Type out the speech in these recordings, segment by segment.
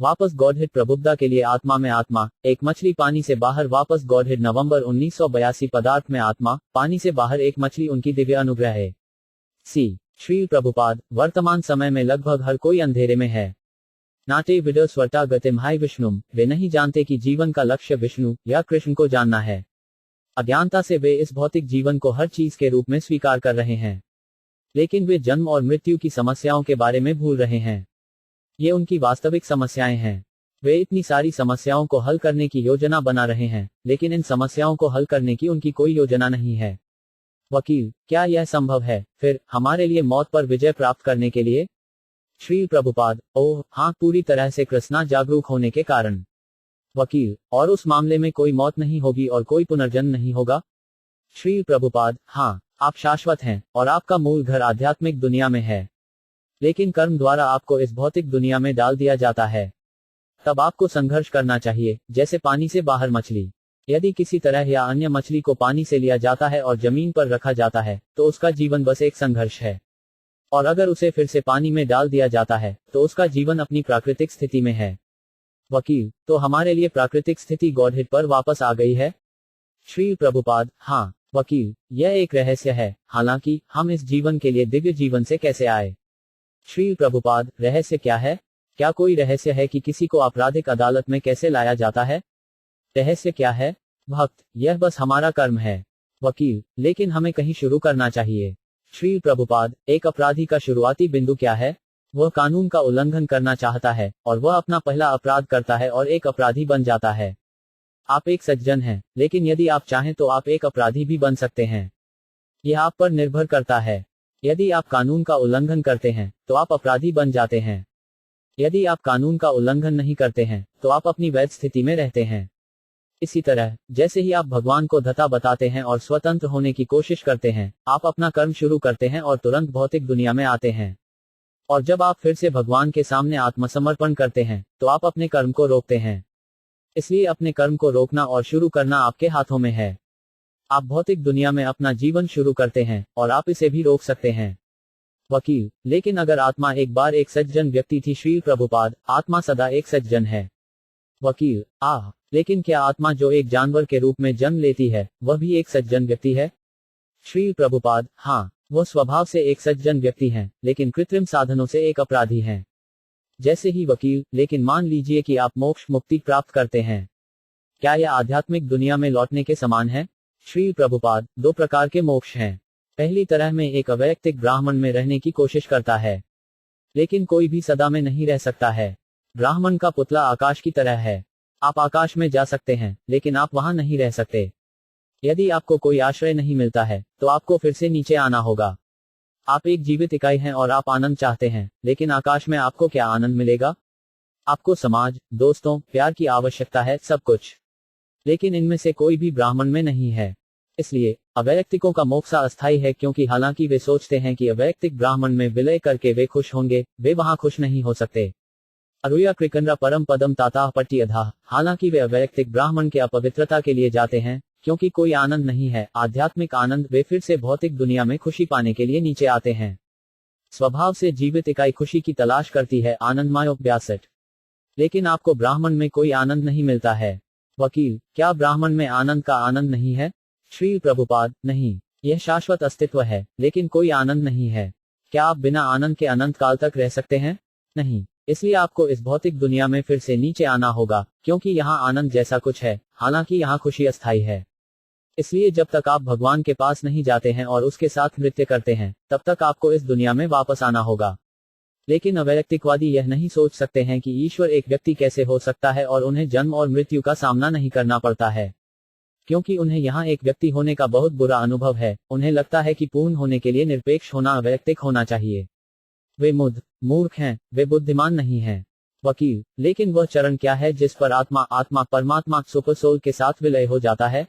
वापस गॉडहेड प्रबुद्धता के लिए आत्मा में आत्मा, एक मछली पानी से बाहर वापस गॉडहेड नवंबर 1982 पदार्थ में आत्मा, पानी से बाहर एक मछली उनकी दिव्य अनुग्रह है। श्री प्रभुपाद, वर्तमान समय में लगभग हर कोई अंधेरे में है। नाटे विडो स्वटा गतिम हाय विष्णुम, वे नहीं जानते कि जीवन का लक्ष्य विष्णु या कृष्ण को जानना है। अज्ञानता से वे इस भौतिक जीवन को हर चीज के रूप में स्वीकार कर रहे हैं, लेकिन वे जन्म और मृत्यु की समस्याओं के बारे में भूल रहे हैं। ये उनकी वास्तविक समस्याएं हैं। वे इतनी सारी समस्याओं को हल करने की योजना बना रहे हैं, लेकिन इन समस्याओं को हल करने की उनकी कोई योजना नहीं है। वकील, क्या यह संभव है फिर हमारे लिए मौत पर विजय प्राप्त करने के लिए? श्री प्रभुपाद, ओह हाँ, पूरी तरह से कृष्णा जागरूक होने के कारण। वकील, और उस मामले में कोई मौत नहीं होगी और कोई पुनर्जन्म नहीं होगा? श्री प्रभुपाद, हाँ, आप शाश्वत हैं और आपका मूल घर आध्यात्मिक दुनिया में है, लेकिन कर्म द्वारा आपको इस भौतिक दुनिया में डाल दिया जाता है। तब आपको संघर्ष करना चाहिए, जैसे पानी से बाहर मछली। यदि किसी तरह या अन्य मछली को पानी से लिया जाता है और जमीन पर रखा जाता है, तो उसका जीवन बस एक संघर्ष है। और अगर उसे फिर से पानी में डाल दिया जाता है, तो उसका जीवन अपनी प्राकृतिक स्थिति में है। वकील, तो हमारे लिए प्राकृतिक स्थिति गॉडहेड पर वापस आ गई है? श्री प्रभुपाद, हाँ। वकील, यह एक रहस्य है, हालांकि हम इस जीवन के लिए दिव्य जीवन से कैसे आए? श्री प्रभुपाद, रहस्य क्या है? क्या कोई रहस्य है कि किसी को आपराधिक अदालत में कैसे लाया जाता है? रहस्य क्या है? भक्त, यह बस हमारा कर्म है। वकील, लेकिन हमें कहीं शुरू करना चाहिए। श्री प्रभुपाद, एक अपराधी का शुरुआती बिंदु क्या है? वह कानून का उल्लंघन करना चाहता है और वह अपना पहला अपराध करता है और एक अपराधी बन जाता है। आप एक सज्जन हैं, लेकिन यदि आप चाहें तो आप एक अपराधी भी बन सकते हैं। यह आप पर निर्भर करता है। यदि आप कानून का उल्लंघन करते हैं, तो आप अपराधी बन जाते हैं। यदि आप कानून का उल्लंघन नहीं करते हैं, तो आप अपनी वैध स्थिति में रहते हैं। इसी तरह, जैसे ही आप भगवान को धता बताते हैं और स्वतंत्र होने की कोशिश करते हैं, आप अपना कर्म शुरू करते हैं और तुरंत भौतिक दुनिया में आते हैं। और जब आप फिर से भगवान के सामने आत्मसमर्पण करते हैं, तो आप अपने कर्म को रोकते हैं। इसलिए अपने कर्म को रोकना और शुरू करना आपके हाथों में है। आप भौतिक दुनिया में अपना जीवन शुरू करते हैं और आप इसे भी रोक सकते हैं। वकील, लेकिन अगर आत्मा एक बार एक सज्जन व्यक्ति थी श्री प्रभुपाद, आत्मा सदा एक सज्जन है। वकील, लेकिन क्या आत्मा जो एक जानवर के रूप में जन्म लेती है, वह भी एक सज्जन व्यक्ति है? श्री प्रभुपाद, हाँ, वह स्वभाव से एक सज्जन व्यक्ति हैं, लेकिन कृत्रिम साधनों से एक अपराधी हैं। जैसे ही वकील, लेकिन मान लीजिए कि आप मोक्ष मुक्ति प्राप्त करते हैं, क्या यह आध्यात्मिक दुनिया में लौटने के समान है? श्री प्रभुपाद, दो प्रकार के मोक्ष हैं। पहली तरह में एक अवैयक्तिक ब्राह्मण में रहने की कोशिश करता है, लेकिन कोई भी सदा में नहीं रह सकता है। ब्राह्मण का पुतला आकाश की तरह है। आप आकाश में जा सकते हैं, लेकिन आप वहां नहीं रह सकते। यदि आपको कोई आश्रय नहीं मिलता है, तो आपको फिर से नीचे आना होगा। आप एक जीवित इकाई हैं और आप आनंद चाहते हैं, लेकिन आकाश में आपको क्या आनंद मिलेगा? आपको समाज, दोस्तों, प्यार की आवश्यकता है, सब कुछ। लेकिन इनमें से कोई भी ब्राह्मण में नहीं है। इसलिए अवैयक्तिकों का मोक्ष अस्थायी है, क्योंकि हालांकि वे सोचते हैं कि अवैयक्तिक ब्राह्मण में विलय करके वे खुश होंगे, वे वहां खुश नहीं हो सकते। अरुया कृकंद्रा परम पदम ताता पट्टी अधा, हालांकि वे अवैयक्तिक ब्राह्मण के अपवित्रता के लिए जाते हैं, क्योंकि कोई आनंद नहीं है, आध्यात्मिक आनंद। वे फिर से भौतिक दुनिया में खुशी पाने के लिए नीचे आते हैं। स्वभाव से जीवित इकाई खुशी की तलाश करती है, आनंदमयोपासठ। लेकिन आपको ब्राह्मण में कोई आनंद नहीं मिलता है। वकील, क्या ब्राह्मण में आनंद का आनंद नहीं है? श्री प्रभुपाद, नहीं, यह शाश्वत अस्तित्व है, लेकिन कोई आनंद नहीं है। क्या आप बिना आनंद के अनंत काल तक रह सकते हैं? नहीं, इसलिए आपको इस भौतिक दुनिया में फिर से नीचे आना होगा, क्योंकि यहाँ आनंद जैसा कुछ है, हालांकि यहाँ खुशी अस्थायी है। इसलिए जब तक आप भगवान के पास नहीं जाते हैं और उसके साथ नृत्य करते हैं, तब तक आपको इस दुनिया में वापस आना होगा। लेकिन अवैयक्तिकवादी यह नहीं सोच सकते हैं कि ईश्वर एक व्यक्ति कैसे हो सकता है और उन्हें जन्म और मृत्यु का सामना नहीं करना पड़ता है, क्योंकि उन्हें यहाँ एक व्यक्ति होने का बहुत बुरा अनुभव है। उन्हें लगता है कि पूर्ण होने के लिए निरपेक्ष होना अवैयक्तिक होना चाहिए। वे मूर्ख हैं, वे बुद्धिमान नहीं हैं। वकील, लेकिन वह चरण क्या है जिस पर आत्मा परमात्मा सुपर सोल के साथ विलय हो जाता है?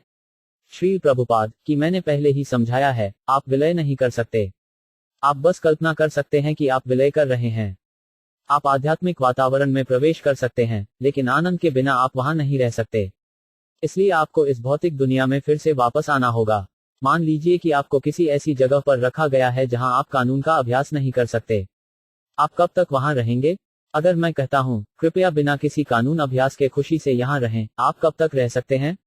श्री प्रभुपाद, कि मैंने पहले ही समझाया है, आप विलय नहीं कर सकते। आप बस कल्पना कर सकते हैं कि आप विलय कर रहे हैं। आप आध्यात्मिक वातावरण में प्रवेश कर सकते हैं, लेकिन आनंद के बिना आप वहां नहीं रह सकते। इसलिए आपको इस भौतिक दुनिया में फिर से वापस आना होगा। मान लीजिए कि आपको किसी ऐसी जगह पर रखा गया है जहां आप कानून का अभ्यास नहीं कर सकते। आप कब तक वहां रहेंगे? अगर मैं कहता हूँ कृपया बिना किसी कानून अभ्यास के खुशी से यहाँ रहें, आप कब तक रह सकते हैं?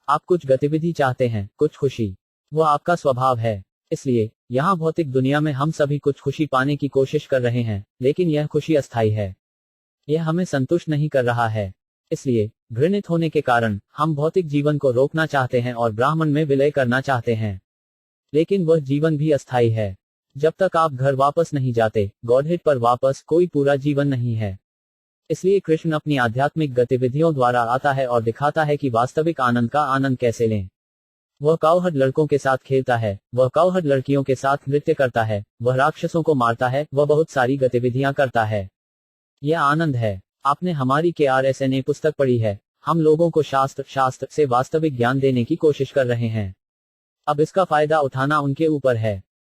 आप कुछ गतिविधि चाहते हैं, कुछ खुशी। वह आपका स्वभाव है। इसलिए यहाँ भौतिक दुनिया में हम सभी कुछ खुशी पाने की कोशिश कर रहे हैं, लेकिन यह खुशी अस्थायी है। यह हमें संतुष्ट नहीं कर रहा है। इसलिए घृणित होने के कारण हम भौतिक जीवन को रोकना चाहते हैं और ब्राह्मण में विलय करना चाहते हैं। लेकिन वह जीवन भी अस्थायी है। जब तक आप घर वापस नहीं जाते, गॉडहेड पर वापस, कोई पूरा जीवन नहीं है। इसलिए कृष्ण अपनी आध्यात्मिक गतिविधियों द्वारा आता है और दिखाता है कि वास्तविक आनंद का आनंद कैसे लें। वह काउहर्ड लड़कों के साथ खेलता है, वह काउहर्ड लड़कियों के साथ नृत्य करता है, वह राक्षसों को मारता है, वह बहुत सारी गतिविधियां करता है। यह आनंद है। आपने हमारी KRSNA पुस्तक पढ़ी है। हम लोगों को शास्त्र से वास्तविक ज्ञान देने की कोशिश कर रहे हैं। अब इसका फायदा उठाना उनके ऊपर है।